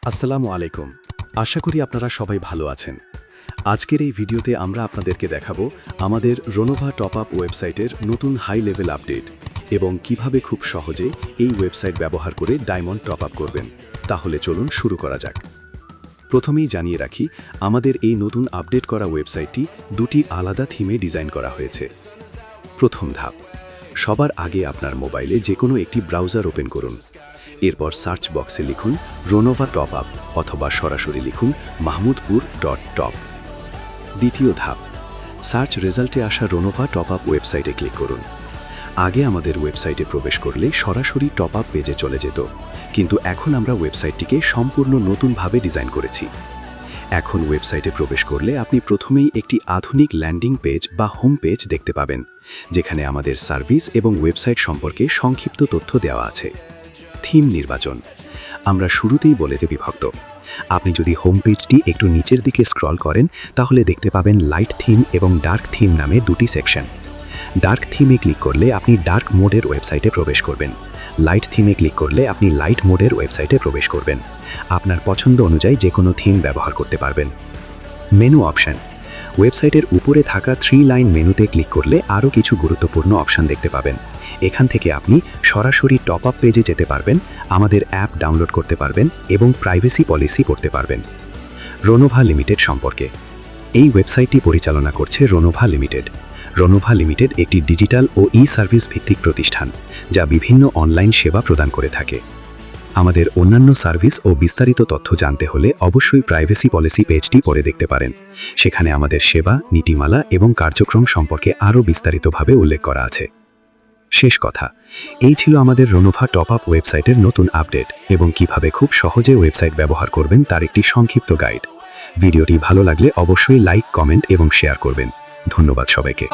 আসসালামু আলাইকুম। আশা করি আপনারা সবাই ভালো আছেন। আজকের এই ভিডিওতে আমরা আপনাদেরকে দেখাবো আমাদের রোনোভা টপ আপ ওয়েবসাইটের নতুন হাই লেভেল আপডেট এবং কিভাবে খুব সহজে এই ওয়েবসাইট ব্যবহার করে ডায়মন্ড টপ আপ করবেন। তাহলে চলুন শুরু করা যাক। প্রথমেই জানিয়ে রাখি, আমাদের এই নতুন আপডেট করা ওয়েবসাইটটি দুটি আলাদা থিমে ডিজাইন করা হয়েছে। প্রথম ধাপ, সবার আগে আপনার মোবাইলে যে কোনো একটি ব্রাউজার ওপেন করুন। এরপর সার্চ বক্সে লিখুন রোনোভা টপ আপ অথবা সরাসরি লিখুন mahmudpur.top। দ্বিতীয় ধাপ, সার্চ রেজাল্টে আসা রোনোভা টপ আপ ওয়েবসাইটে ক্লিক করুন। আগে আমাদের ওয়েবসাইটে প্রবেশ করলে সরাসরি টপ আপ পেজে চলে যেত, কিন্তু এখন আমরা ওয়েবসাইটটিকে সম্পূর্ণ নতুনভাবে ডিজাইন করেছি। এখন ওয়েবসাইটে প্রবেশ করলে আপনি প্রথমেই একটি আধুনিক ল্যান্ডিং পেজ বা হোম পেজ দেখতে পাবেন, যেখানে আমাদের সার্ভিস এবং ওয়েবসাইট সম্পর্কে সংক্ষিপ্ত তথ্য দেওয়া আছে। থিম নির্বাচন আমরা শুরুতেই বলেতে বিভক্ত। আপনি যদি হোম পেজটি একটু নিচের দিকে স্ক্রল করেন তাহলে দেখতে পাবেন লাইট থিম এবং ডার্ক থিম নামে দুটি সেকশন। ডার্ক থিমে ক্লিক করলে আপনি ডার্ক মোডের ওয়েবসাইটে প্রবেশ করবেন। লাইট থিমে ক্লিক করলে আপনি লাইট মোডের ওয়েবসাইটে প্রবেশ করবেন। আপনার পছন্দ অনুযায়ী যে কোনো থিম ব্যবহার করতে পারবেন। মেনু অপশন ওয়েবসাইটের উপরে থাকা 3 লাইন মেনুতে ক্লিক করলে আরও কিছু গুরুত্বপূর্ণ অপশন দেখতে পাবেন। এখান থেকে আপনি সরাসরি টপ আপ পেজে যেতে পারবেন, আমাদের অ্যাপ ডাউনলোড করতে পারবেন এবং প্রাইভেসি পলিসি পড়তে পারবেন। রোনোভা লিমিটেড সম্পর্কে এই ওয়েবসাইটটি পরিচালনা করছে রোনোভা লিমিটেড। রোনোভা লিমিটেড একটি ডিজিটাল ও সার্ভিস ভিত্তিক প্রতিষ্ঠান, যা বিভিন্ন অনলাইন সেবা প্রদান করে থাকে। আমাদের অন্যান্য সার্ভিস ও বিস্তারিত তথ্য জানতে হলে অবশ্যই প্রাইভেসি পলিসি পেজটি পড়ে দেখতে পারেন। সেখানে আমাদের সেবা, নীতিমালা এবং কার্যক্রম সম্পর্কে আরও বিস্তারিতভাবে উল্লেখ করা আছে। শেষ কথা, এই ছিল আমাদের রোনোভা টপ আপ ওয়েবসাইটের নতুন আপডেট এবং কিভাবে খুব সহজে ওয়েবসাইট ব্যবহার করবেন তার একটি সংক্ষিপ্ত গাইড। ভিডিওটি ভালো লাগলে অবশ্যই লাইক, কমেন্ট এবং শেয়ার করবেন। ধন্যবাদ সবাইকে।